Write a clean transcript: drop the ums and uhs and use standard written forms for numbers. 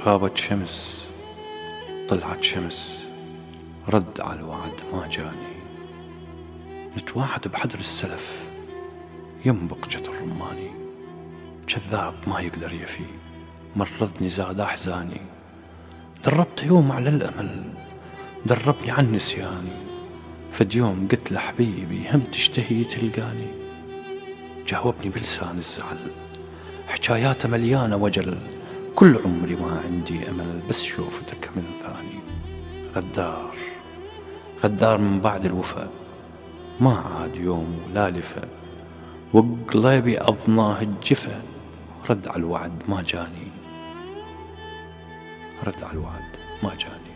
غابت شمس طلعت شمس، رد على الوعد ما جاني. نتواعد بحدر السلف يم بقجة الرماني، كذاب ما يقدر يفي مرضني زاد أحزاني. دربت يوم على الأمل دربني عن نسياني، فد يوم قلت لحبيبي هم تشتهي تلقاني. جاوبني بلسان الزعل حكاياته مليانة وجل، كل عمري ما عندي أمل بس شوفتك من ثاني. غدار غدار من بعد الوفا، ما عاد يوم ولا لفا، وقلبي أضناه الجفا. رد على الوعد ما جاني، رد على الوعد ما جاني.